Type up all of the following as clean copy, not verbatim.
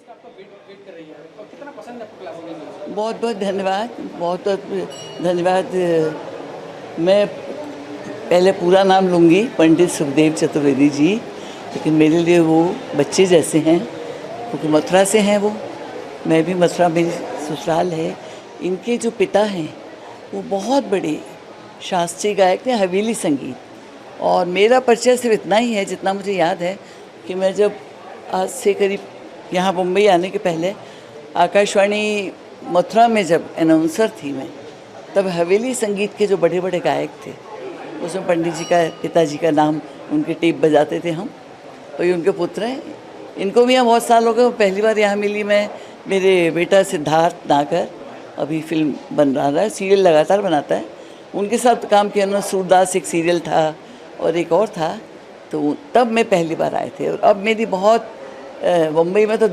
का आपका wait wait कर रही है और कितना पसंद है आपको क्लासिकल म्यूजिक? बहुत बहुत धन्यवाद, बहुत बहुत धन्यवाद। मैं पहले पूरा नाम लूँगी, पंडित सुखदेव चतुर्वेदी जी, लेकिन मेरे लिए वो बच्चे जैसे हैं, क्योंकि मथुरा से हैं वो। मैं भी मथुरा, मेरी ससुराल है। इनके जो पिता हैं वो बहुत बड़े शास्त्रीय गायक थे, हवेली संगीत। और मेरा परिचय सिर्फ इतना ही है जितना मुझे याद है कि मैं जब आज से करीब यहाँ मुंबई आने के पहले आकाशवाणी मथुरा में जब अनाउंसर थी मैं, तब हवेली संगीत के जो बड़े बड़े गायक थे उसमें पंडित जी का, पिताजी का नाम, उनके टेप बजाते थे हम। और ये उनके पुत्र हैं। इनको भी यहाँ बहुत साल हो गए। पहली बार यहाँ मिली मैं, मेरे बेटा सिद्धार्थ नागर अभी फिल्म बन रहा है, सीरियल लगातार बनाता है, उनके साथ काम किया उन्होंने। सूरदास एक सीरियल था और एक और था, तो तब मैं पहली बार आए थे। और अब मेरी बहुत मुंबई में तो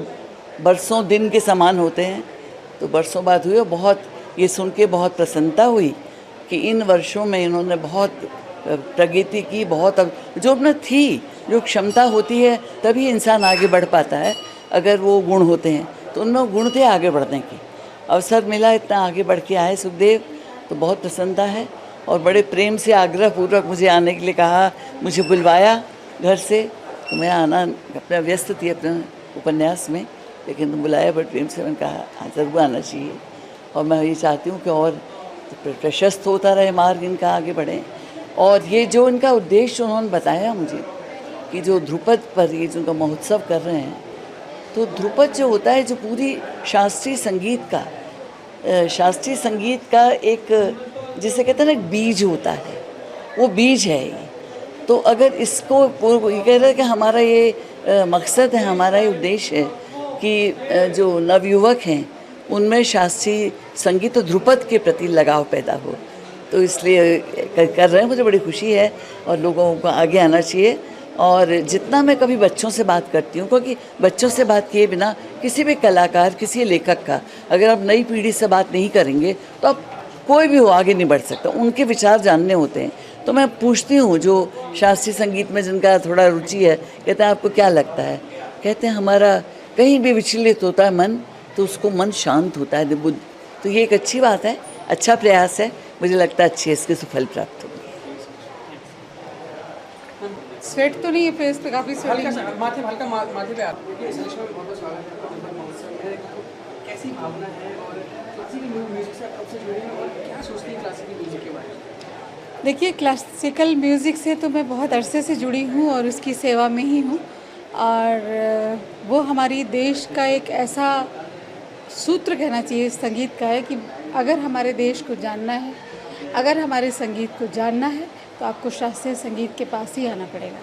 बरसों दिन के समान होते हैं, तो बरसों बाद हुई और बहुत ये सुन के बहुत प्रसन्नता हुई कि इन वर्षों में इन्होंने बहुत प्रगति की। बहुत अब जो अपना थी, जो क्षमता होती है तभी इंसान आगे बढ़ पाता है। अगर वो गुण होते हैं तो उनमें गुण थे आगे बढ़ने की। अवसर मिला, इतना आगे बढ़ के आए सुखदेव, तो बहुत प्रसन्नता है। और बड़े प्रेम से आग्रह पूर्वक मुझे आने के लिए कहा, मुझे बुलवाया घर से। तो मैं आना, अपना व्यस्त थी अपने उपन्यास में, लेकिन बुलाया बड़े प्रेम से। मैंने कहा हाँ ज़रूर आना चाहिए। और मैं ये चाहती हूँ कि और प्रशस्त होता रहे मार्ग इनका, आगे बढ़ें। और ये जो इनका उद्देश्य उन्होंने बताया मुझे कि जो ध्रुपद पर ये जो उनका महोत्सव कर रहे हैं, तो ध्रुपद जो होता है, जो पूरी शास्त्रीय संगीत का एक, जिसे कहते हैं ना, एक बीज होता है, वो बीज है ये। तो अगर इसको ये कह रहे हैं कि हमारा ये मकसद है, हमारा ये उद्देश्य है कि जो नवयुवक हैं उनमें शास्त्रीय संगीत और ध्रुपद के प्रति लगाव पैदा हो। तो इसलिए कर रहे हैं, मुझे बड़ी खुशी है। और लोगों को आगे आना चाहिए। और जितना मैं कभी बच्चों से बात करती हूँ, क्योंकि बच्चों से बात किए बिना किसी भी कलाकार, किसी लेखक का, अगर आप नई पीढ़ी से बात नहीं करेंगे तो आप कोई भी हो आगे नहीं बढ़ सकता। उनके विचार जानने होते हैं। तो मैं पूछती हूँ जो शास्त्रीय संगीत में जिनका थोड़ा रुचि है, कहते हैं आपको क्या लगता है? कहते हैं हमारा कहीं भी विचलित होता है मन, तो उसको मन शांत होता है, बुद्ध। तो ये एक अच्छी बात है, अच्छा प्रयास है। मुझे लगता है अच्छी इसके सफल प्राप्त होगी। स्वेट तो नहीं है फेस पे, काफ़ी स्वेटिंग है। माथे माथे पे आप देखिए, सलेशन में बहुत बहुत स्वागत है आपका ध्रुपद महोत्सव में। कैसी भावना है और क्लासिकल म्यूजिक से आप कब से जुड़े हैं और क्या सोचती हैं क्लासिकल म्यूजिक के बारे में? देखिए, क्लासिकल म्यूज़िक से तो मैं बहुत अरसे से जुड़ी हूँ और उसकी सेवा में ही हूँ। और वो हमारी देश का एक ऐसा सूत्र कहना चाहिए संगीत का है कि अगर हमारे देश को जानना है, अगर हमारे संगीत को जानना है, तो आपको शास्त्रीय संगीत के पास ही आना पड़ेगा।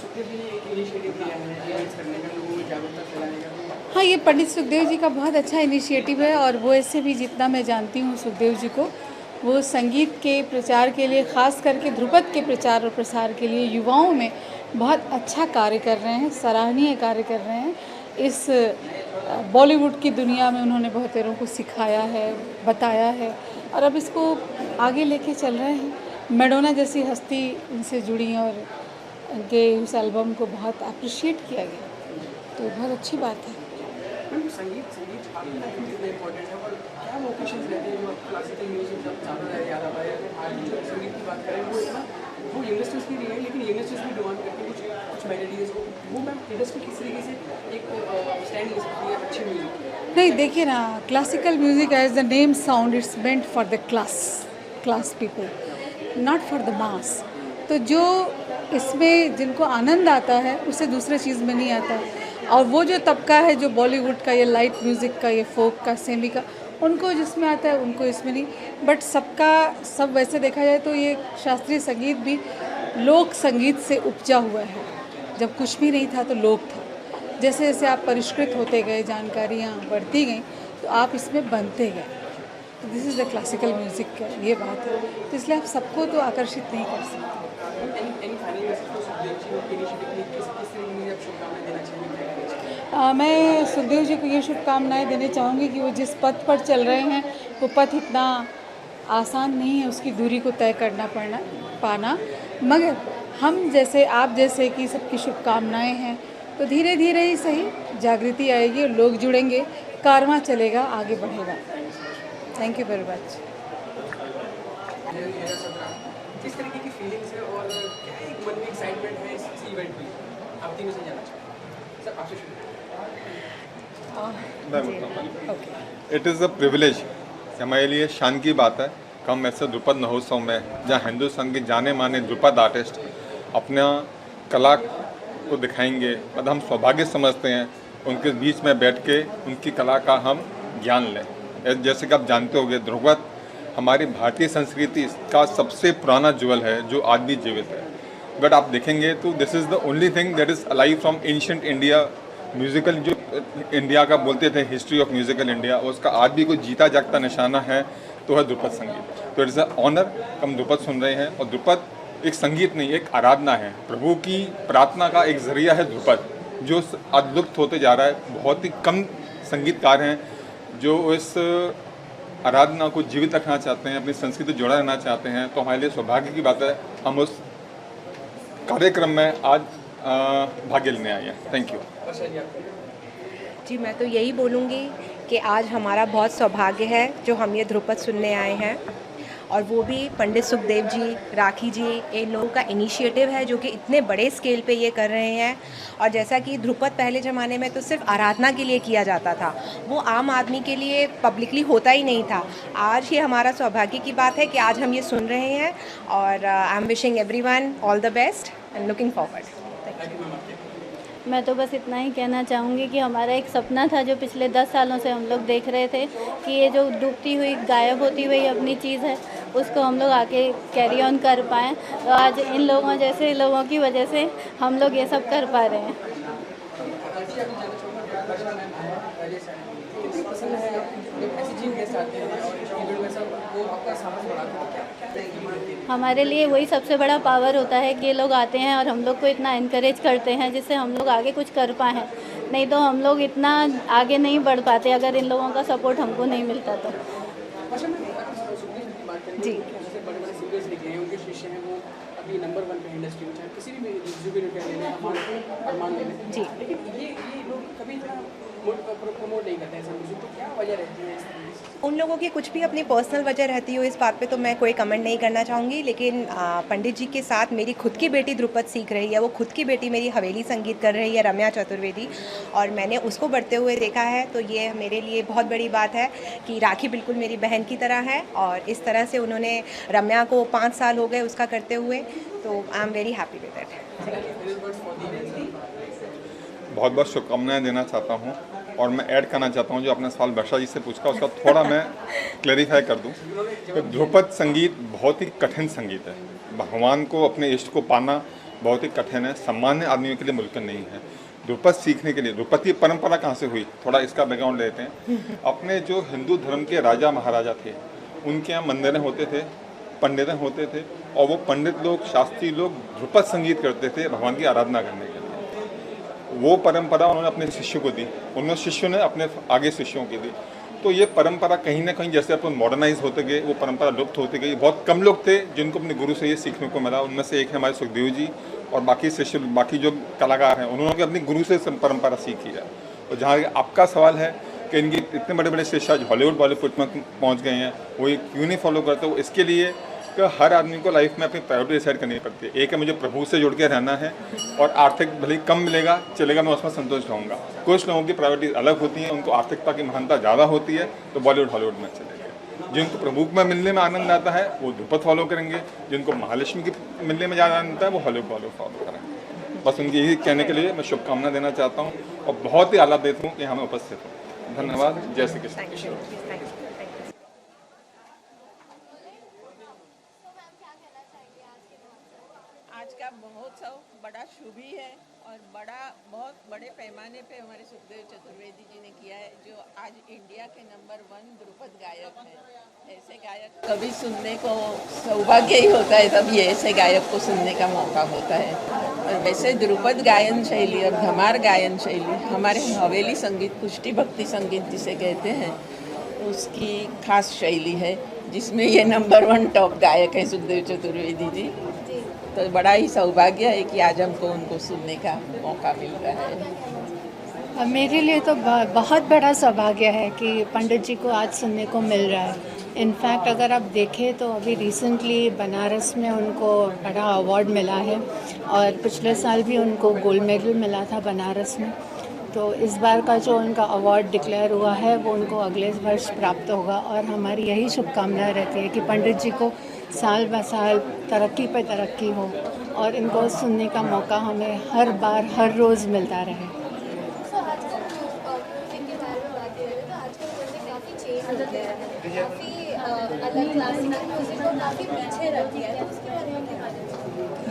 सुखदेव जी ने एक इनिशिएटिव लिया है इवेंट्स करने का, लोगों में जागरूकता फैलाने का। हाँ, ये पंडित सुखदेव जी का बहुत अच्छा इनिशिएटिव है। और वो ऐसे भी, जितना मैं जानती हूँ सुखदेव जी को, वो संगीत के प्रचार के लिए, ख़ास करके ध्रुपद के प्रचार और प्रसार के लिए युवाओं में बहुत अच्छा कार्य कर रहे हैं, सराहनीय कार्य कर रहे हैं। इस बॉलीवुड की दुनिया में उन्होंने बहुतेरों को सिखाया है, बताया है, और अब इसको आगे लेके चल रहे हैं। मैडोना जैसी हस्ती इनसे जुड़ी और उनके उस एल्बम को बहुत अप्रिशिएट किया गया, तो बहुत अच्छी बात है। संगीत आपकी लाइफ में कितना इम्पोर्टेंट है और क्या लोकेशंस रहते हैं जो क्लासिकल म्यूजिक जब ज़्यादा याद आता है? आज जो संगीत की बात करें, वो इतना, वो यंगस्टर्स की नहीं है, लेकिन यंगस्टर्स भी डिमांड करते हैं कुछ मेलोडीज, वो मैम इंडस्ट्री किस तरीके से एक स्टैंड ले सकती है अच्छे म्यूजिक की? नहीं, देखिए ना, classical music as the name sound, it's meant for the class people, not for the mass. तो जो इसमें जिनको आनंद आता है उसे दूसरे चीज़ में नहीं आता। और वो जो तबका है जो बॉलीवुड का, ये लाइट म्यूज़िक का, ये फोक का, सेमी का, उनको जिसमें आता है उनको इसमें नहीं। बट सब वैसे देखा जाए तो ये शास्त्रीय संगीत भी लोक संगीत से उपजा हुआ है। जब कुछ भी नहीं था तो लोक था। जैसे जैसे आप परिष्कृत होते गए, जानकारियाँ बढ़ती गई, तो आप इसमें बनते गए। तो this is the classical music का ये बात है। तो इसलिए आप सबको तो आकर्षित नहीं कर सकते। मैं सुखदेव जी को ये शुभकामनाएं देना चाहूँगी कि वो जिस पथ पर चल रहे हैं, वो पथ इतना आसान नहीं है, उसकी दूरी को तय करना पाना। मगर हम जैसे, आप जैसे कि सबकी शुभकामनाएं हैं, तो धीरे धीरे ही सही जागृति आएगी और लोग जुड़ेंगे, कारवां चलेगा, आगे बढ़ेगा। Thank you very much. किस तरीके की फीलिंग्स है और क्या एक मन में एक्साइटमेंट है इस इवेंट में, आप तीनों से जानना चाहते हैं। सर आपसे शुरू इट इज़ अ प्रिविलेज, हमारे लिए शान की बात है कि हम ऐसे ध्रुपद महोत्सव में, जहाँ हिंदुस्तान के जाने माने ध्रुपद आर्टिस्ट अपना कला को दिखाएंगे, मतलब हम सौभाग्य समझते हैं उनके बीच में बैठ के उनकी कला का हम ज्ञान लें। जैसे कि आप जानते होंगे, ध्रुपद हमारी भारतीय संस्कृति का सबसे पुराना ज्वेल है जो आज भी जीवित है। बट आप देखेंगे तो this is the only thing that is alive from ancient India. Musical जो इंडिया का बोलते थे, हिस्ट्री ऑफ म्यूज़िकल इंडिया, उसका आज भी कोई जीता जागता निशाना है तो है ध्रुपद संगीत। तो इट्स अ ऑनर हम ध्रुपद सुन रहे हैं, और ध्रुपद एक संगीत नहीं, एक आराधना है, प्रभु की प्रार्थना का एक जरिया है ध्रुपद, जो आज लुप्त होते जा रहा है। बहुत ही कम संगीतकार हैं जो इस आराधना को जीवित रखना चाहते हैं, अपनी संस्कृति जोड़ा रहना चाहते हैं। तो हमारे लिए सौभाग्य की बात है हम उस कार्यक्रम में आज भाग्य लेने आए हैं। Thank you. जी, मैं तो यही बोलूँगी कि आज हमारा बहुत सौभाग्य है जो हम ये ध्रुपद सुनने आए हैं, और वो भी पंडित सुखदेव जी, राखी जी, इन लोगों का इनिशिएटिव है जो कि इतने बड़े स्केल पे ये कर रहे हैं। और जैसा कि ध्रुपद पहले ज़माने में तो सिर्फ आराधना के लिए किया जाता था, वो आम आदमी के लिए पब्लिकली होता ही नहीं था। आज ये हमारा सौभाग्य की बात है कि आज हम ये सुन रहे हैं, और I am wishing everyone all the best and looking forward. मैं तो बस इतना ही कहना चाहूँगी कि हमारा एक सपना था जो पिछले 10 सालों से हम लोग देख रहे थे कि ये जो डूबती हुई, गायब होती हुई अपनी चीज़ है, उसको हम लोग आके कैरी ऑन कर पाएँ। तो आज इन लोगों जैसे लोगों की वजह से हम लोग ये सब कर पा रहे हैं। हमारे लिए वही सबसे बड़ा पावर होता है कि ये लोग आते हैं और हम लोग को इतना इनकरेज करते हैं जिससे हम लोग आगे कुछ कर पाएँ। नहीं तो हम लोग इतना आगे नहीं बढ़ पाते अगर इन लोगों का सपोर्ट हमको नहीं मिलता तो। जी, बड़े-बड़े सिंगर्स निकले हैं, उनके शिष्य हैं, वो अभी नंबर 1 पे इंडस्ट्री में, चाहे किसी भी जुबिन नौटियाल ले लें, अरमान ले लें। जी। लेकिन ये लोग कभी इतना प्रमोट नहीं करते हैं म्यूजिक, तो क्या वजह रहती है इस तरीके से? उन लोगों की कुछ भी अपनी पर्सनल वजह रहती हो, इस बात पे तो मैं कोई कमेंट नहीं करना चाहूँगी। लेकिन पंडित जी के साथ मेरी खुद की बेटी ध्रुपद सीख रही है, वो खुद की बेटी मेरी हवेली संगीत कर रही है, रम्या चतुर्वेदी, और मैंने उसको बढ़ते हुए देखा है। तो ये मेरे लिए बहुत बड़ी बात है कि राखी बिल्कुल मेरी बहन की तरह है, और इस तरह से उन्होंने रम्या को 5 साल हो गए उसका करते हुए, तो आई am very happy with that. बहुत बहुत शुभकामनाएं देना चाहता हूं, और मैं ऐड करना चाहता हूं जो आपने सवाल वर्षा जी से पूछा उसका थोड़ा मैं क्लैरिफाई कर दूं। तो ध्रुपद संगीत बहुत ही कठिन संगीत है, भगवान को, अपने इष्ट को पाना बहुत ही कठिन है, सामान्य आदमियों के लिए मुमकिन नहीं है। ध्रुपद सीखने के लिए, ध्रुपद की परंपरा कहाँ से हुई, थोड़ा इसका बैकग्राउंड लेते हैं। अपने जो हिंदू धर्म के राजा महाराजा थे, उनके यहाँ मंदिरें होते थे, पंडित होते थे, और वो पंडित लोग, शास्त्री लोग ध्रुपद संगीत करते थे भगवान की आराधना करने के लिए। वो परंपरा उन्होंने अपने शिष्यों को दी, उन शिष्यों ने अपने आगे शिष्यों की दी। तो ये परंपरा कहीं ना कहीं जैसे अपन मॉडर्नाइज होते गए, वो परंपरा लुप्त होती गई। बहुत कम लोग थे जिनको अपने गुरु से ये सीखने को मिला, उनमें से एक है हमारे सुखदेव जी, और बाकी शिष्य, बाकी जो कलाकार हैं, उन्होंने अपने गुरु से परंपरा सीखी है। और जहाँ आपका सवाल है कि इनकी इतने बड़े बड़े शिष्य आज हॉलीवुड बॉलीवुड में पहुँच गए हैं, वो ये क्यों नहीं फॉलो करते? वो इसके लिए कि हर आदमी को लाइफ में अपनी प्रायोरिटी डिसाइड करनी पड़ती है। एक है मुझे प्रभु से जुड़ के रहना है, और आर्थिक भले ही कम मिलेगा चलेगा, मैं उसमें संतुष्ट रहूँगा। कुछ लोगों की प्रायोरिटी अलग होती हैं, उनको आर्थिकता की महानता ज़्यादा होती है, तो बॉलीवुड हॉलीवुड में चलेंगे। जिनको प्रभु में मिलने में आनंद आता है वो ध्रुपद फॉलो करेंगे, जिनको महालक्ष्मी की मिलने में ज़्यादा आनंद आता है वो हॉलीवुड फॉलो करेंगे। बस उनकी यही कहने के लिए मैं शुभकामना देना चाहता हूँ, और बहुत ही आला देता हूँ कि हमें उपस्थित हो। धन्यवाद। जय श्री कृष्ण। आज का महोत्सव बड़ा शुभ ही है, और बहुत बड़े पैमाने पे हमारे सुखदेव चतुर्वेदी जी ने किया है, जो आज इंडिया के नंबर 1 ध्रुपद गायक हैं। ऐसे गायक कभी सुनने को सौभाग्य ही होता है, तब ये ऐसे गायक को सुनने का मौका होता है। और वैसे ध्रुपद गायन शैली और धमार गायन शैली हमारे हवेली संगीत, पुष्टि भक्ति संगीत जिसे कहते हैं, उसकी खास शैली है, जिसमें ये नंबर 1 टॉप गायक हैं सुखदेव चतुर्वेदी जी। तो बड़ा ही सौभाग्य है कि आज हमको उनको सुनने का मौका मिल रहा है। मेरे लिए तो बहुत बड़ा सौभाग्य है कि पंडित जी को आज सुनने को मिल रहा है। इनफैक्ट अगर आप देखें तो अभी रिसेंटली बनारस में उनको बड़ा अवार्ड मिला है और पिछले साल भी उनको गोल्ड मेडल मिला था बनारस में। तो इस बार का जो उनका अवार्ड डिक्लेयर हुआ है वो उनको अगले वर्ष प्राप्त होगा और हमारी यही शुभकामनाएं रहती है कि पंडित जी को साल ब साल तरक्की पे तरक्की हो और इनको सुनने का मौका हमें हर बार हर रोज़ मिलता रहे।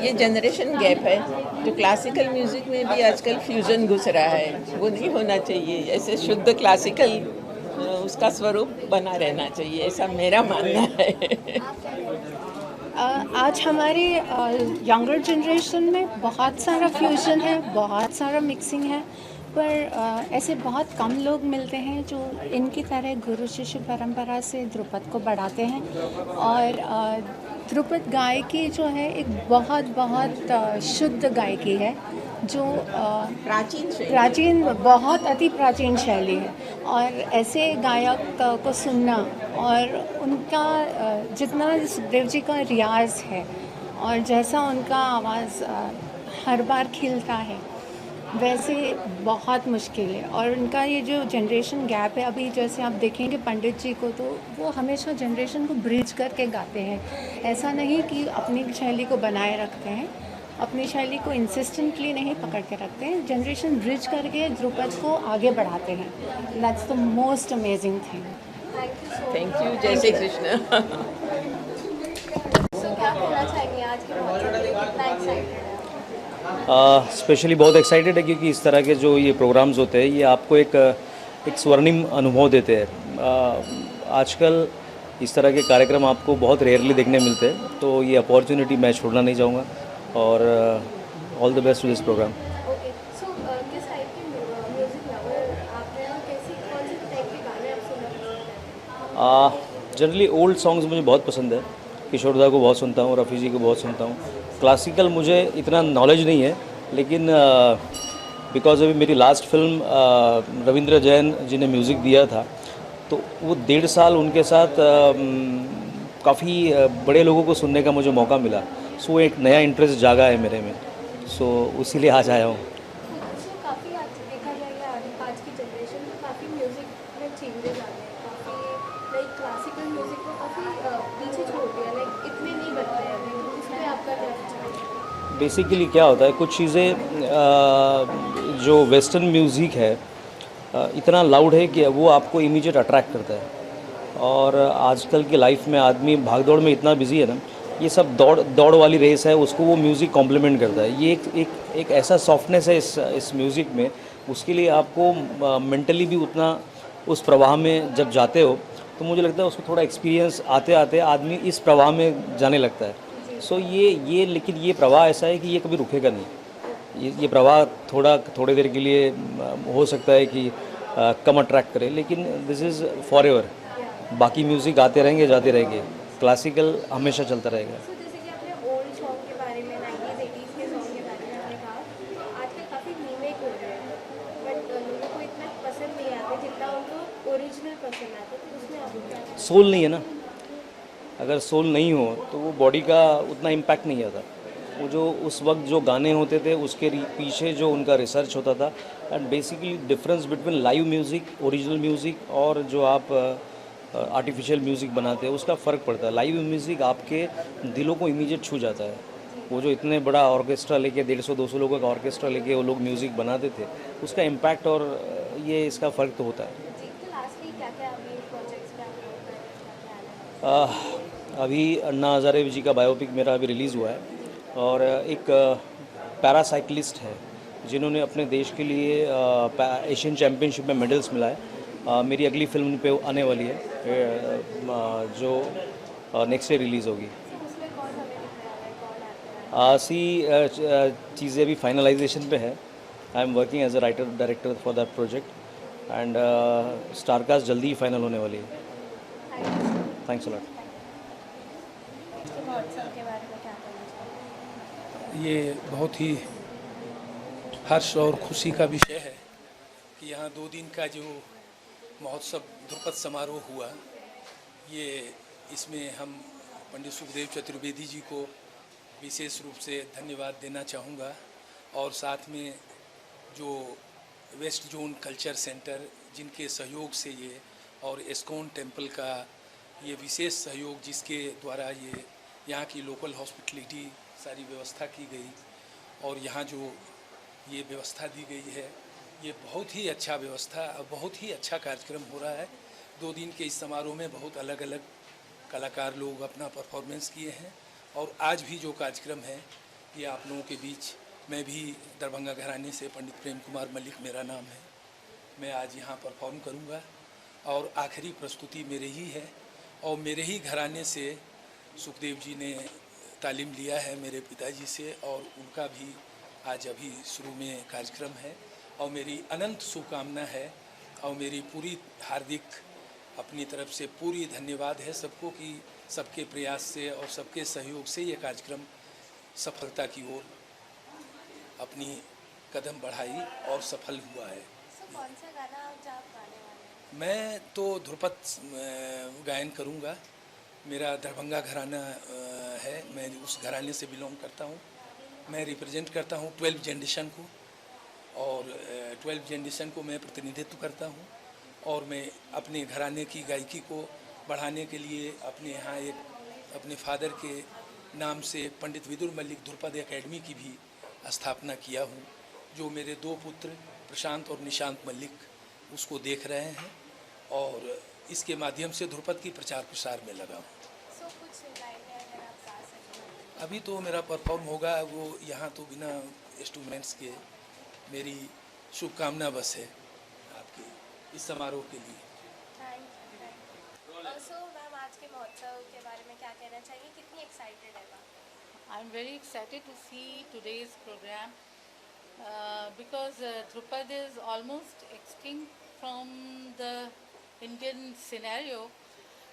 ये जनरेशन गैप है जो क्लासिकल म्यूज़िक में भी आजकल फ्यूजन घुस रहा है, वो नहीं होना चाहिए। ऐसे शुद्ध क्लासिकल उसका स्वरूप बना रहना चाहिए, ऐसा मेरा मानना है। आज हमारी यंगर जनरेशन में बहुत सारा फ्यूजन है, बहुत सारा मिक्सिंग है, पर ऐसे बहुत कम लोग मिलते हैं जो इनकी तरह गुरु शिष्य परंपरा से ध्रुपद को बढ़ाते हैं। और ध्रुपद गायकी जो है एक बहुत शुद्ध गायकी है जो प्राचीन बहुत अति प्राचीन शैली है। और ऐसे गायक को सुनना और उनका जितना सुखदेव जी का रियाज़ है और जैसा उनका आवाज़ हर बार खिलता है वैसे बहुत मुश्किल है। और उनका ये जो जनरेशन गैप है, अभी जैसे आप देखेंगे पंडित जी को तो वो हमेशा जनरेशन को ब्रिज करके गाते हैं। ऐसा नहीं कि अपनी शैली को बनाए रखते हैं, अपनी शैली को इंसिस्टेंटली नहीं पकड़ के रखते हैं, जनरेशन ब्रिज करके ध्रुपद को आगे बढ़ाते हैं। That's the most amazing thing. Thank you. जय श्री कृष्ण। स्पेशली बहुत एक्साइटेड है क्योंकि इस तरह के जो ये प्रोग्राम्स होते हैं ये आपको एक स्वर्णिम अनुभव देते हैं। आजकल इस तरह के कार्यक्रम आपको बहुत रेयरली देखने मिलते हैं, तो ये अपॉर्चुनिटी मैं छोड़ना नहीं चाहूँगा और all the best to this programme. Generally old songs मुझे बहुत पसंद है, किशोरदा को बहुत सुनता हूँ, रफ़ी जी को बहुत सुनता हूँ। क्लासिकल मुझे इतना नॉलेज नहीं है, लेकिन बिकॉज अभी मेरी लास्ट फिल्म रविंद्र जैन जी ने म्यूज़िक दिया था, तो वो 1.5 साल उनके साथ काफ़ी बड़े लोगों को सुनने का मुझे मौका मिला। सो एक नया इंटरेस्ट जागा है मेरे में, सो उसीलिए आज आया हूँ। काफ़ी आज देखा जाएगा आज की जनरेशन में काफ़ी म्यूज़िक में चेंजेस आ गए हैं, काफ़ी लाइक क्लासिकल म्यूज़िक को काफ़ी पीछे छोड़ दिया, लाइक इतने नहीं बनते हैं अभी। तो इस पर आपका क्या विचार है? बेसिकली क्या होता है, कुछ चीज़ें जो वेस्टर्न म्यूज़िक है इतना लाउड है कि वो आपको इमीडिएट अट्रैक्ट करता है। और आजकल की लाइफ में आदमी भागदौड़ में इतना बिजी है ना, ये सब दौड़ वाली रेस है, उसको वो म्यूज़िक कॉम्प्लीमेंट करता है। ये एक ऐसा सॉफ्टनेस है इस म्यूज़िक में, उसके लिए आपको मेंटली भी उतना उस प्रवाह में जब जाते हो तो मुझे लगता है उसको थोड़ा एक्सपीरियंस आते आते आदमी इस प्रवाह में जाने लगता है। सो ये लेकिन ये प्रवाह ऐसा है कि ये कभी रुकेगा नहीं। ये प्रवाह थोड़ी देर के लिए हो सकता है कि कम अट्रैक्ट करे, लेकिन दिस इज़ फॉर एवर। बाकी म्यूज़िक आते रहेंगे जाते रहेंगे, क्लासिकल हमेशा चलता रहेगा। जैसे कि आपने ओल्ड सॉन्ग के बारे में 90s 80s के सॉन्ग के बारे में आपने कहा, आजकल काफ़ी रीमेक हो रहे हैं, बट लोगों को इतना पसंद नहीं आते जितना उनको ओरिजिनल पसंद आता है। तो उसमें आपको क्या सोल नहीं है ना, अगर सोल नहीं हो तो वो बॉडी का उतना इम्पैक्ट नहीं आता। वो जो उस वक्त जो गाने होते थे उसके पीछे जो उनका रिसर्च होता था, and basically difference between live music, original music और जो आप आर्टिफिशियल म्यूज़िक बनाते हैं उसका फ़र्क पड़ता है। लाइव म्यूज़िक आपके दिलों को इमीडिएट छू जाता है। वो जो इतने बड़ा ऑर्केस्ट्रा लेके 150-200 लोगों का ऑर्केस्ट्रा लेके वो लोग म्यूज़िक बनाते थे, उसका इम्पैक्ट और ये इसका फ़र्क तो होता है। अभी अन्ना हज़ारे जी का बायोपिक मेरा अभी रिलीज़ हुआ है, और एक पैरासाइक्लिस्ट है जिन्होंने अपने देश के लिए एशियन चैम्पियनशिप में मेडल्स मिला है। मेरी अगली फिल्म पे आने वाली है जो नेक्स्ट डे रिलीज़ होगी। चीज़ें अभी फाइनलाइजेशन पे है। I am working as a writer director for that project, and star cast जल्दी ही फाइनल होने वाली है। Thanks a lot. ये बहुत ही हर्ष और खुशी का विषय है कि यहाँ 2 दिन का जो महोत्सव ध्रुपद समारोह हुआ, ये इसमें हम पंडित सुखदेव चतुर्वेदी जी को विशेष रूप से धन्यवाद देना चाहूँगा और साथ में जो वेस्ट जोन कल्चर सेंटर जिनके सहयोग से ये और एस्कॉन टेम्पल का ये विशेष सहयोग जिसके द्वारा ये यहाँ की लोकल हॉस्पिटलिटी सारी व्यवस्था की गई और यहाँ जो ये व्यवस्था दी गई है, ये बहुत ही अच्छा व्यवस्था और बहुत ही अच्छा कार्यक्रम हो रहा है। 2 दिन के इस समारोह में बहुत अलग अलग कलाकार लोग अपना परफॉर्मेंस किए हैं और आज भी जो कार्यक्रम है ये आप लोगों के बीच, मैं भी दरभंगा घराने से पंडित प्रेम कुमार मलिक मेरा नाम है, मैं आज यहाँ परफॉर्म करूँगा और आखिरी प्रस्तुति मेरे ही है और मेरे ही घराने से सुखदेव जी ने तालीम लिया है मेरे पिताजी से और उनका भी आज अभी शुरू में कार्यक्रम है और मेरी अनंत शुभकामना है और मेरी पूरी हार्दिक अपनी तरफ से पूरी धन्यवाद है सबको कि सबके प्रयास से और सबके सहयोग से ये कार्यक्रम सफलता की ओर अपनी कदम बढ़ाई और सफल हुआ है। कौन सा गाना आप गाने वाले हैं? मैं तो ध्रुपद गायन करूँगा। मेरा दरभंगा घराना है, मैं उस घराने से बिलोंग करता हूँ। मैं रिप्रेजेंट करता हूँ 12 जनरेशन को और 12 जनरेशन को मैं प्रतिनिधित्व करता हूँ और मैं अपने घराने की गायकी को बढ़ाने के लिए अपने यहाँ एक अपने फादर के नाम से पंडित विदुर मल्लिक ध्रुपद एकेडमी की भी स्थापना किया हूँ, जो मेरे 2 पुत्र प्रशांत और निशांत मल्लिक उसको देख रहे हैं और इसके माध्यम से ध्रुपद की प्रचार प्रसार में लगा हूँ। अभी तो मेरा परफॉर्म होगा वो यहाँ तो बिना इंस्ट्रूमेंट्स के, मेरी शुभकामना बस है आपके इस समारोह के लिए। मैम, आज के महोत्सव के बारे में क्या कहना चाहिए, कितनी एक्साइटेड है ma'am? I'm very excited to see today's program because Drupad is almost extinct from the Indian scenario,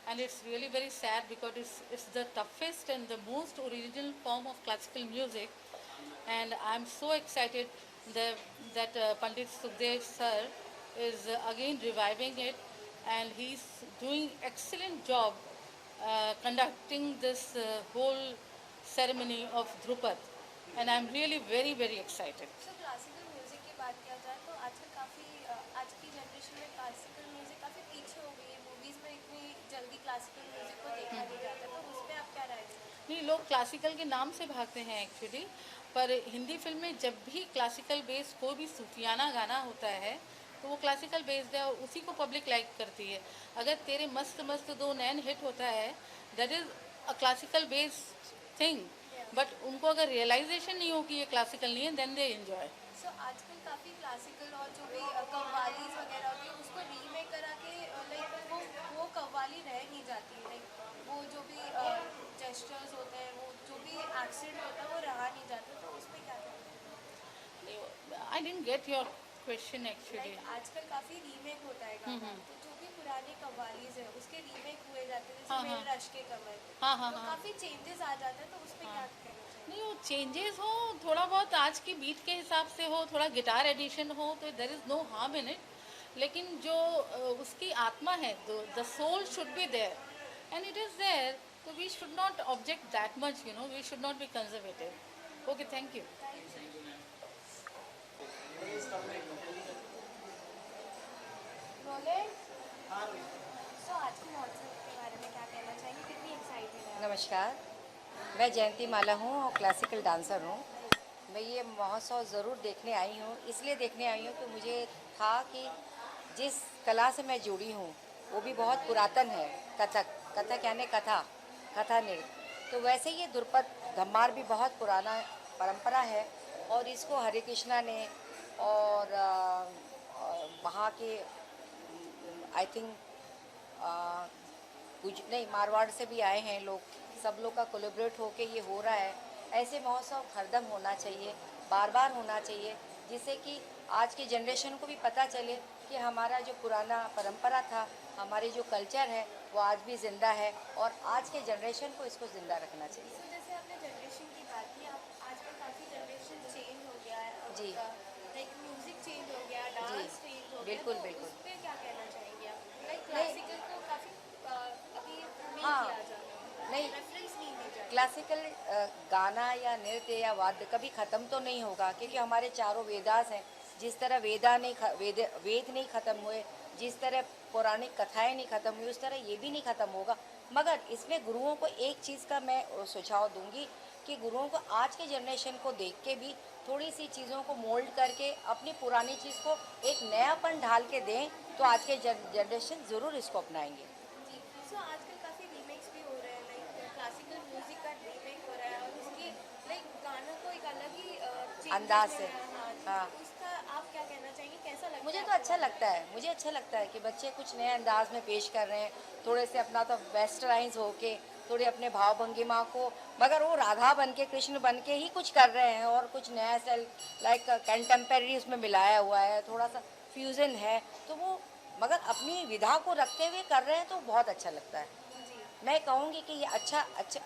and it's really very sad because it's the toughest and the most original form of classical music, and I'm so excited that Pandit Sukhdev sir is again reviving it, and he's doing excellent job conducting this whole ceremony of Drupad, and I'm really very very excited. So classical music की बात किया जाए तो आजकल काफ़ी आज की generation में क्लासिकल म्यूजिक काफ़ी पीछे हो गई है, मूवीज़ में इतनी जल्दी क्लासिकल म्यूजिक को देखा नहीं जाता, तो उस पर आप क्या राय देंगे? नहीं, लोग क्लासिकल के नाम से भागते हैं एक्चुअली, पर हिंदी फिल्म में जब भी क्लासिकल बेस्ड कोई भी सूफियाना गाना होता है तो वो क्लासिकल बेस्ड है और उसी को पब्लिक लाइक करती है। अगर तेरे मस्त मस्त 2 नैन हिट होता है, that is a classical based thing, but उनको अगर रियलाइजेशन नहीं हो कि ये क्लासिकल नहीं है, देन दे एंजॉय। सो आजकल काफ़ी क्लासिकल और जो भी कव्वालीज वगैरह होती है उसको रीमेक करा के लाइक वो कव्वाली रह नहीं जाती, लाइक वो जो भी जेस्चर्स होते हैं, वो जो भी एक्सेंट होता है वो रहा नहीं जाता, तो उस पर क्या कहते हैं? I didn't get your question actually. आजकल काफ़ी रीमेक होता है गाना, तो जो भी पुराने कव्वालीज है उसके रीमेक हुए जाते हैं, जैसे मेरे रश के कमर, तो काफ़ी चेंजेस आ जाते हैं, तो उस पर क्या कहना चाहिए? नहीं, वो चेंजेस हो, थोड़ा बहुत आज की बीट के हिसाब से हो, थोड़ा गिटार एडिशन हो, तो there is no harm in it, लेकिन जो उसकी आत्मा है, the soul should be there and it is there, तो we should not object that much, you know, we should not be conservative. Okay, thank you. So आज के महोत्सव के बारे में क्या कहना चाहिए, कितनी एक्साइटेड है? नमस्कार, मैं जयंती माला हूँ और क्लासिकल डांसर हूँ। मैं ये महोत्सव ज़रूर देखने आई हूँ, इसलिए देखने आई हूँ कि मुझे था कि जिस कला से मैं जुड़ी हूँ वो भी बहुत पुरातन है, कथक यानी कथा नृत्य, तो वैसे ये ध्रुपद धमार भी बहुत पुराना परंपरा है और इसको हरे कृष्णा ने और वहाँ के आई थिंक नहीं मारवाड़ से भी आए हैं लोग, सब लोग का कोलैबोरेट होके ये हो रहा है। ऐसे महोत्सव हरदम होना चाहिए, बार बार होना चाहिए, जिससे कि आज की जनरेशन को भी पता चले कि हमारा जो पुराना परंपरा था, हमारे जो कल्चर है वो आज भी ज़िंदा है और आज के जनरेशन को इसको ज़िंदा रखना चाहिए। जैसे आपने जनरेशन की बात की, आप आजकल जी। लाइक म्यूजिक चेंज हो गया, डांस चेंज हो गया, बिल्कुल, तो बिल्कुल। उस पे क्या कहना चाहेंगे आप? लाइक क्लासिकल को काफ़ी अभी नहीं हाँ, किया जा रहा, नहीं, रेफरेंस नहीं दी जा रही। क्लासिकल गाना या नृत्य या वाद्य कभी ख़त्म तो नहीं होगा, क्योंकि हमारे चारों वेदास हैं। जिस तरह वेद नहीं ख़त्म हुए, जिस तरह पौराणिक कथाएं नहीं ख़त्म हुई, उस तरह ये भी नहीं ख़त्म होगा। मगर इसमें गुरुओं को एक चीज़ का मैं सुझाव दूंगी कि गुरुओं को आज के जनरेशन को देख के भी थोड़ी सी चीज़ों को मोल्ड करके अपनी पुरानी चीज़ को एक नयापन ढाल के दें, तो आज के जनरेशन ज़रूर इसको अपनाएंगे। जी, सो आजकल काफ़ी रीमेक्स भी हो रहे हैं, लाइक क्लासिकल म्यूजिक का रीमेक हो रहा है और उसकी लाइक गानों को एक अलग ही अंदाज से। हाँ, उसका आप क्या कहना चाहेंगे, कैसा लगता है? मुझे तो अच्छा लगता है, मुझे अच्छा लगता है कि बच्चे कुछ नए अंदाज में पेश कर रहे हैं, थोड़े से अपना तो वेस्टर्नाइज होके, थोड़े अपने भाव भंगिमा को, मगर वो राधा बन के कृष्ण बन के ही कुछ कर रहे हैं, और कुछ नया स्टाइल लाइक कंटेम्प्रेरी उसमें मिलाया हुआ है, थोड़ा सा फ्यूज़न है, तो वो मगर अपनी विधा को रखते हुए कर रहे हैं, तो बहुत अच्छा लगता है। मैं कहूँगी कि ये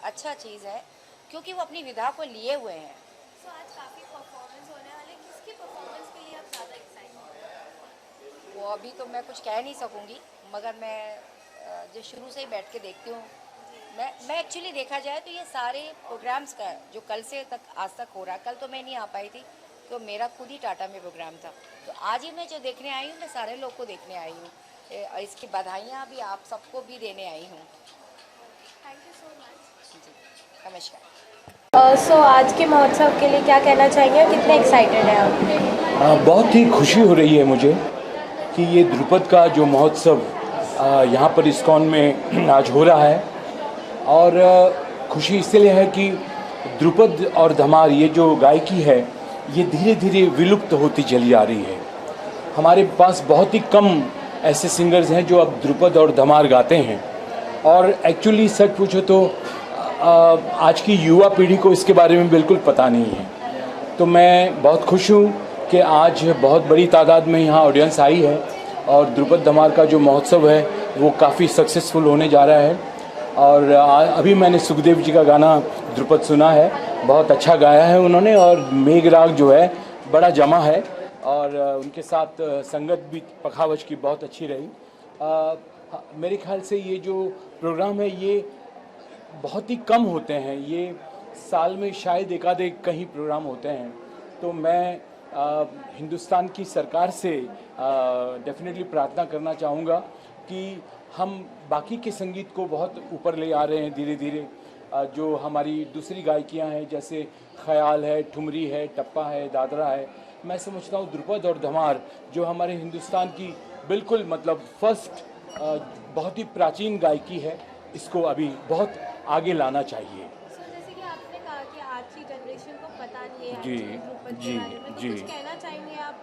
अच्छा चीज़ है, क्योंकि वो अपनी विधा को लिए हुए हैं। सो आज काफ़ी परफॉर्मेंस होने वाले, किसकी परफॉर्मेंस के लिए आप ज़्यादा एक्साइटेड? वो अभी तो मैं कुछ कह नहीं सकूँगी, मगर मैं जो शुरू से ही बैठ के देखती हूँ, मैं एक्चुअली देखा जाए तो ये सारे प्रोग्राम्स का जो कल से तक आज तक हो रहा है, कल तो मैं नहीं आ पाई थी, तो मेरा खुद ही टाटा में प्रोग्राम था, तो आज ही मैं जो देखने आई हूँ, मैं सारे लोग को देखने आई हूँ। इसकी बधाइयाँ भी आप सबको भी देने आई हूँ। Thank you so much. जी, नमस्कार। सो आज के महोत्सव के लिए क्या कहना चाहेंगे, कितने एक्साइटेड हैं आप? बहुत ही खुशी हो रही है मुझे कि ये ध्रुपद का जो महोत्सव यहाँ पर इस्कॉन में आज हो रहा है, और खुशी इसलिए है कि ध्रुपद और धमार ये जो गायकी है, ये धीरे धीरे विलुप्त होती चली आ रही है। हमारे पास बहुत ही कम ऐसे सिंगर्स हैं जो अब ध्रुपद और धमार गाते हैं, और एक्चुअली सच पूछो तो आज की युवा पीढ़ी को इसके बारे में बिल्कुल पता नहीं है। तो मैं बहुत खुश हूँ कि आज बहुत बड़ी तादाद में यहाँ ऑडियंस आई है, और ध्रुपद धमार का जो महोत्सव है वो काफ़ी सक्सेसफुल होने जा रहा है। और अभी मैंने सुखदेव जी का गाना ध्रुपद सुना है, बहुत अच्छा गाया है उन्होंने, और मेघराग जो है बड़ा जमा है, और उनके साथ संगत भी पखावज की बहुत अच्छी रही। मेरे ख्याल से ये जो प्रोग्राम है ये बहुत ही कम होते हैं, ये साल में शायद एकाध-एक कहीं प्रोग्राम होते हैं। तो मैं हिंदुस्तान की सरकार से डेफिनेटली प्रार्थना करना चाहूँगा कि हम बाकी के संगीत को बहुत ऊपर ले आ रहे हैं धीरे धीरे। जो हमारी दूसरी गायकियाँ हैं, जैसे ख्याल है, ठुमरी है, टप्पा है, दादरा है, मैं समझता हूँ ध्रुपद और धमार जो हमारे हिंदुस्तान की बिल्कुल मतलब फर्स्ट बहुत ही प्राचीन गायकी है, इसको अभी बहुत आगे लाना चाहिए। जैसे कि आपने कहा कि आज की जनरेशन को पता नहीं है जी, ध्रुपद के जी, बारे में, तो जी। कुछ कहना चाहेंगे आप,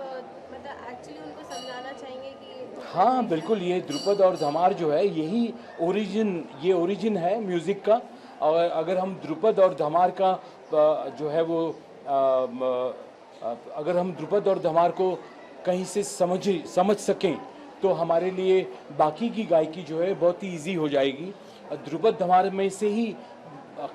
मतलब एक्चुअली उनको समझाना चाहेंगे कि हाँ बिल्कुल, ये ध्रुपद और धमार जो है यही ओरिजिन है म्यूज़िक का। और अगर हम ध्रुपद और धमार का जो है वो अगर हम ध्रुपद और धमार को कहीं से समझ सकें, तो हमारे लिए बाकी की गायकी जो है बहुत ही ईजी हो जाएगी। ध्रुपद धमार में से ही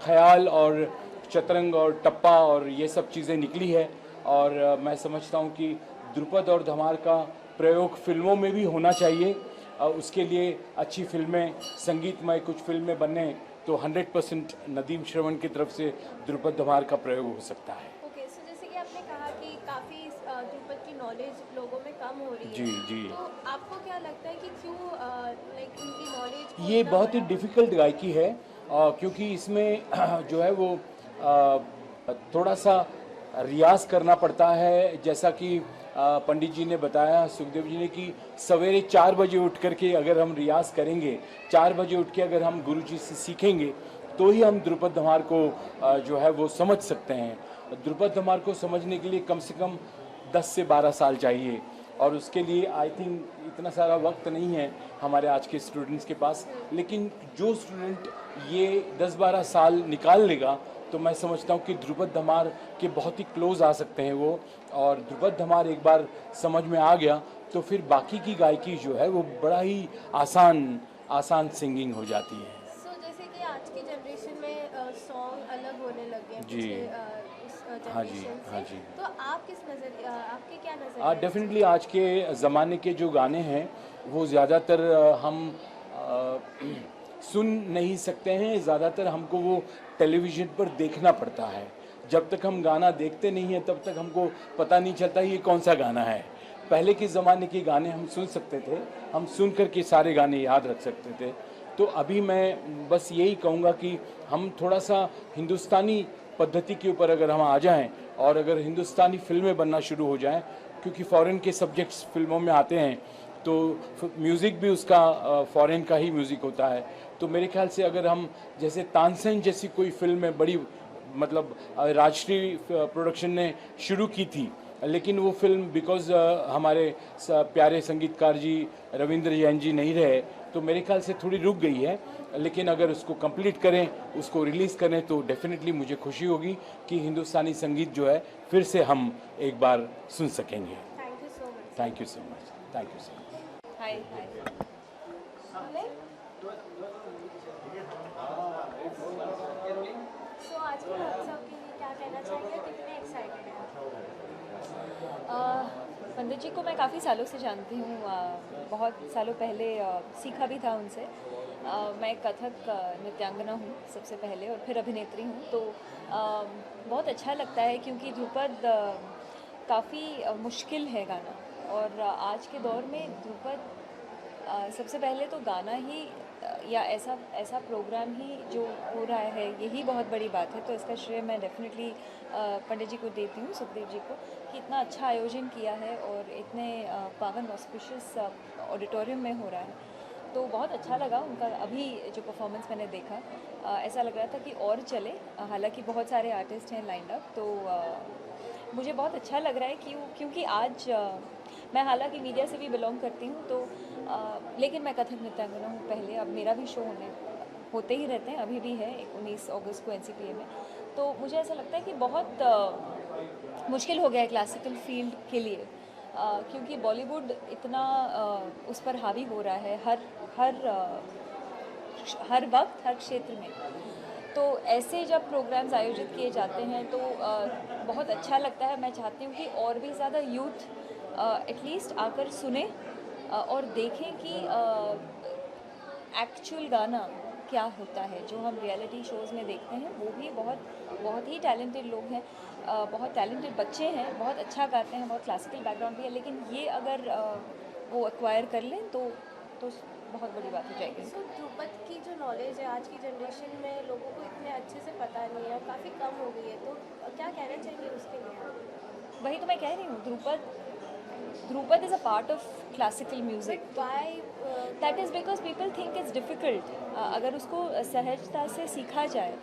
ख्याल और चतरंग और टप्पा और ये सब चीज़ें निकली है, और मैं समझता हूँ कि ध्रुपद और धमार का प्रयोग फिल्मों में भी होना चाहिए। उसके लिए अच्छी फिल्में, संगीतमय कुछ फिल्में बनने, तो 100% नदीम श्रवण की तरफ से ध्रुपद धमार का प्रयोग हो सकता है। ओके, सो जैसे कि आपने कहा कि काफ़ी ध्रुपद की नॉलेज लोगों में कम हो रही है, जी, जी। तो आपको क्या लगता है कि क्यों लाइक उनकी नॉलेज ये बहुत ही डिफ़िकल्ट गायकी है, क्योंकि इसमें जो है वो थोड़ा सा रियाज़ करना पड़ता है। जैसा कि पंडित जी ने बताया, सुखदेव जी ने, कि सवेरे 4 बजे उठ करके अगर हम रियाज़ करेंगे, 4 बजे उठ के अगर हम गुरु जी से सीखेंगे, तो ही हम ध्रुपद धमार को जो है वो समझ सकते हैं। ध्रुपद धमार को समझने के लिए कम से कम 10 से 12 साल चाहिए, और उसके लिए आई थिंक इतना सारा वक्त नहीं है हमारे आज के स्टूडेंट्स के पास। लेकिन जो स्टूडेंट ये 10-12 साल निकाल लेगा, तो मैं समझता हूँ कि ध्रुपद धमार के बहुत ही क्लोज आ सकते हैं वो। और ध्रुपद धमार एक बार समझ में आ गया, तो फिर बाकी की गायकी जो है वो बड़ा ही आसान सिंगिंग हो जाती है। सो जैसे कि आज की जनरेशन में सॉन्ग अलग होने लगे हैं जी। पिछले जनरेशन हाँ से। जी। तो आप किस नज़र आपके क्या नज़र डेफिनेटली आज के ज़माने के जो गाने हैं वो ज़्यादातर हम सुन नहीं सकते हैं, ज़्यादातर हमको वो टेलीविज़न पर देखना पड़ता है। जब तक हम गाना देखते नहीं हैं तब तक हमको पता नहीं चलता ये कौन सा गाना है। पहले के ज़माने के गाने हम सुन सकते थे, हम सुन कर के सारे गाने याद रख सकते थे। तो अभी मैं बस यही कहूँगा कि हम थोड़ा सा हिंदुस्तानी पद्धति के ऊपर अगर हम आ जाएं और अगर हिंदुस्तानी फिल्में बनना शुरू हो जाएं, क्योंकि फ़ॉरेन के सब्जेक्ट्स फिल्मों में आते हैं तो म्यूज़िक भी उसका फ़ॉरेन का ही म्यूज़िक होता है। तो मेरे ख्याल से अगर हम जैसे तानसेन जैसी कोई फिल्म है बड़ी मतलब राजश्री प्रोडक्शन ने शुरू की थी, लेकिन वो फिल्म बिकॉज़ हमारे प्यारे संगीतकार जी रविंद्र जैन जी नहीं रहे तो मेरे ख्याल से थोड़ी रुक गई है। लेकिन अगर उसको कंप्लीट करें, उसको रिलीज़ करें तो डेफिनेटली मुझे खुशी होगी कि हिंदुस्तानी संगीत जो है फिर से हम एक बार सुन सकेंगे। Thank you so much. Thank you so much. Thank you so much. Hi so आज के महोत्सव के लिए क्या कहना चाहेंगे, कितने एक्साइटेड हैं आप? पंडित जी को मैं काफ़ी सालों से जानती हूँ, बहुत सालों पहले सीखा भी था उनसे। मैं कथक नृत्यांगना हूँ सबसे पहले और फिर अभिनेत्री हूँ, तो बहुत अच्छा लगता है क्योंकि ध्रुपद काफ़ी मुश्किल है गाना। और आज के दौर में ध्रुपद सबसे पहले तो गाना ही या ऐसा प्रोग्राम ही जो हो रहा है यही बहुत बड़ी बात है। तो इसका श्रेय मैं डेफिनेटली पंडित जी को देती हूँ, सुखदेव जी को, कि इतना अच्छा आयोजन किया है और इतने पावन ऑस्पिशियस ऑडिटोरियम में हो रहा है। तो बहुत अच्छा लगा उनका अभी जो परफॉर्मेंस मैंने देखा, ऐसा लग रहा था कि और चले। हालांकि बहुत सारे आर्टिस्ट हैं लाइंड अप, तो मुझे बहुत अच्छा लग रहा है क्योंकि आज मैं हालांकि मीडिया से भी बिलोंग करती हूँ, तो लेकिन मैं कथक नृत्यांगना हूँ पहले। अब मेरा भी शो होते ही रहते हैं, अभी भी है 19 अगस्त को NCPA में। तो मुझे ऐसा लगता है कि बहुत मुश्किल हो गया है क्लासिकल फील्ड के लिए, क्योंकि बॉलीवुड इतना उस पर हावी हो रहा है हर वक्त हर क्षेत्र में। तो ऐसे जब प्रोग्राम्स आयोजित किए जाते हैं तो बहुत अच्छा लगता है। मैं चाहती हूँ कि और भी ज़्यादा यूथ एटलीस्ट आकर सुने और देखें कि एक्चुअल गाना क्या होता है। जो हम रियलिटी शोज़ में देखते हैं वो भी बहुत ही टैलेंटेड लोग हैं, बहुत टैलेंटेड बच्चे हैं, बहुत अच्छा गाते हैं, बहुत क्लासिकल बैकग्राउंड भी है, लेकिन ये अगर वो एक्वायर कर लें तो बहुत बड़ी बात हो जाएगी। सो ध्रुपद की जो नॉलेज है आज की जनरेशन में लोगों को इतने अच्छे से पता नहीं है और काफ़ी कम हो गई है, तो क्या कहना चाहिए उसके लिए? वही तो मैं कह रही हूँ, Dhrupad is a part of classical music. Why? That is because people think it's difficult. अगर उसको सहजता से सीखा जाए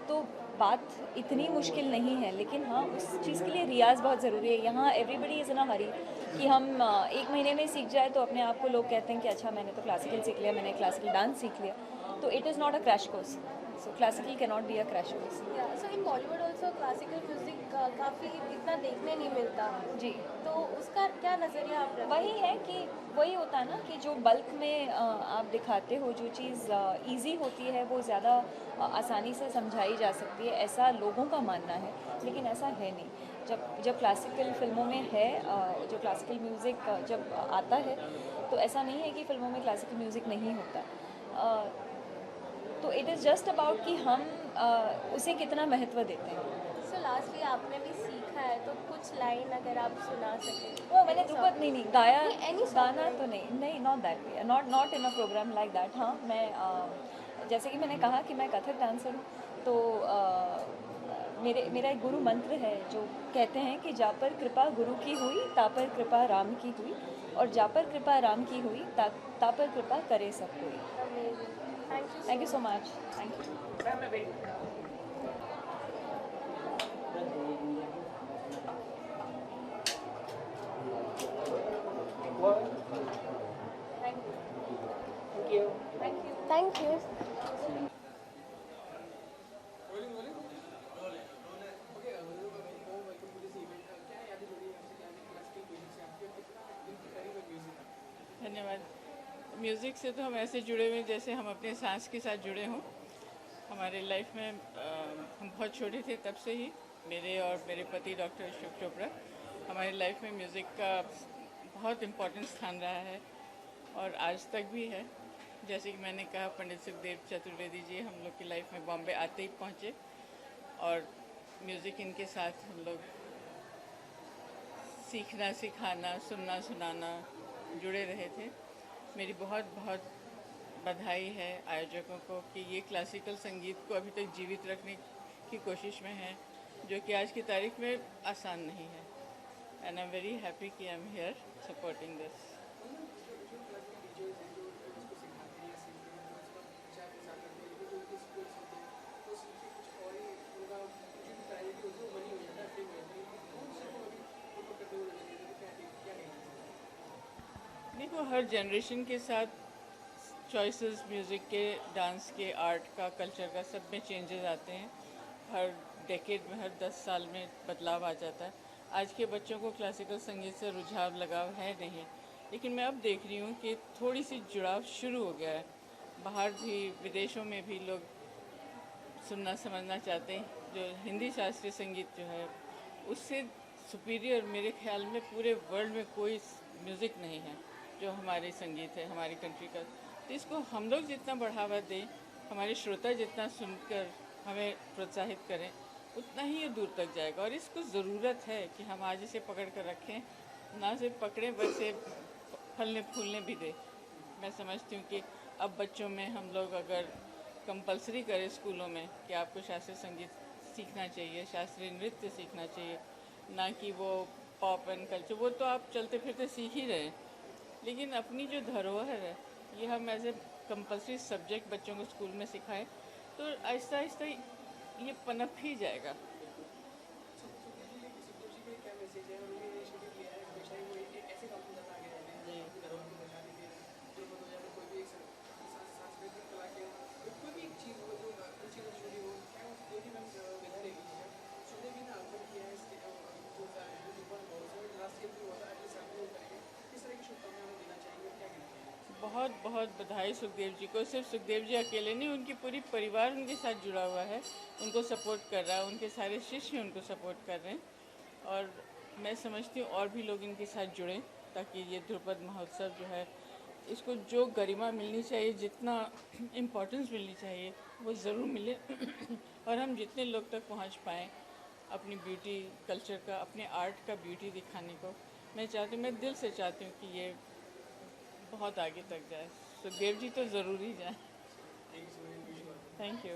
तो बात इतनी मुश्किल नहीं है, लेकिन हाँ उस चीज़ के लिए रियाज बहुत ज़रूरी है। यहाँ एवरीबडी इज़ इन अ हरी कि हम 1 महीने में सीख जाए तो अपने आप को लोग कहते हैं कि अच्छा मैंने तो क्लासिकल सीख लिया, मैंने क्लासिकल डांस सीख लिया। तो it is not a crash course, so classical can not be a crash course. So in Bollywood also classical music काफ़ी इतना देखने नहीं मिलता जी, तो उसका क्या नज़रिया आप रखते हैं? वही है कि वही होता है ना कि जो बल्क में आप दिखाते हो, जो चीज़ इजी होती है वो ज़्यादा आसानी से समझाई जा सकती है, ऐसा लोगों का मानना है, लेकिन ऐसा है नहीं। जब क्लासिकल फिल्मों में है, जो क्लासिकल म्यूज़िक जब आता है तो ऐसा नहीं है कि फिल्मों में क्लासिकल म्यूज़िक नहीं होता। तो इट इज़ जस्ट अबाउट कि हम उसे कितना महत्व देते हैं। सो लास्टली आपने भी सीखा है तो कुछ लाइन अगर आप सुना सकें। वो मैंने ध्रुपद नहीं गाया, any song गाना तो नहीं, not that way, not in a programme like that. हाँ, मैं जैसे कि मैंने कहा कि मैं कथक डांसर हूँ, तो मेरा एक गुरु मंत्र है जो कहते हैं कि जा पर कृपा गुरु की हुई, ता पर कृपा राम की हुई, और जा पर कृपा राम की हुई, ता पर कृपा करे सब कोई। Thank you so much. Thank you. Thank you. धन्यवाद। म्यूज़िक से तो हम ऐसे जुड़े हुए हैं जैसे हम अपने सांस के साथ जुड़े हों। हमारे लाइफ में हम बहुत छोटे थे तब से ही मेरे और मेरे पति डॉक्टर अशोक चोपड़ा, हमारी लाइफ में म्यूज़िक का बहुत इम्पोर्टेंट स्थान रहा है और आज तक भी है। जैसे कि मैंने कहा, पंडित सुखदेव चतुर्वेदी जी हम लोग की लाइफ में बॉम्बे आते ही पहुँचे और म्यूज़िक इनके साथ हम लोग सीखना, सिखाना, सुनना, सुनाना जुड़े रहे थे। मेरी बहुत बहुत बधाई है आयोजकों को कि ये क्लासिकल संगीत को अभी तक जीवित रखने की कोशिश में है, जो कि आज की तारीख में आसान नहीं है। And I am very happy कि I am here supporting this. देखो, हर जनरेशन के साथ चॉइसेस म्यूज़िक के, डांस के, आर्ट का, कल्चर का, सब में चेंजेस आते हैं। हर डेकेड में, हर 10 साल में बदलाव आ जाता है। आज के बच्चों को क्लासिकल संगीत से रुझाव लगाव है नहीं, लेकिन मैं अब देख रही हूँ कि थोड़ी सी जुड़ाव शुरू हो गया है। बाहर भी, विदेशों में भी लोग सुनना समझना चाहते हैं। जो हिंदी शास्त्रीय संगीत जो है, उससे सुपीरियर मेरे ख्याल में पूरे वर्ल्ड में कोई म्यूज़िक नहीं है जो हमारे संगीत है, हमारी कंट्री का। तो इसको हम लोग जितना बढ़ावा दें, हमारे श्रोता जितना सुनकर हमें प्रोत्साहित करें, उतना ही ये दूर तक जाएगा। और इसको ज़रूरत है कि हम आज इसे पकड़ कर रखें, ना सिर्फ पकड़ें बल्कि फलने फूलने भी दें। मैं समझती हूँ कि अब बच्चों में हम लोग अगर कंपलसरी करें स्कूलों में कि आपको शास्त्रीय संगीत सीखना चाहिए, शास्त्रीय नृत्य सीखना चाहिए, ना कि वो पॉप एंड कल्चर, वो तो आप चलते फिरते सीख ही रहे हैं, लेकिन अपनी जो धरोहर है ये हम एज ए कंपलसरी सब्जेक्ट बच्चों को स्कूल में सिखाएं तो आहिस्ता आहिस्ता ये पनप ही जाएगा। बहुत बहुत बधाई सुखदेव जी को। सिर्फ सुखदेव जी अकेले नहीं, उनकी पूरी परिवार उनके साथ जुड़ा हुआ है, उनको सपोर्ट कर रहा है, उनके सारे शिष्य उनको सपोर्ट कर रहे हैं। और मैं समझती हूँ और भी लोग इनके साथ जुड़ें ताकि ये ध्रुपद महोत्सव जो है, इसको जो गरिमा मिलनी चाहिए, जितना इम्पोर्टेंस मिलनी चाहिए, वो ज़रूर मिले और हम जितने लोग तक पहुँच पाएँ अपनी ब्यूटी कल्चर का, अपने आर्ट का ब्यूटी दिखाने को। मैं चाहती हूँ, मैं दिल से चाहती हूँ कि ये बहुत आगे तक जाए। सुखदेव जी तो ज़रूर ही जाए। Thank you.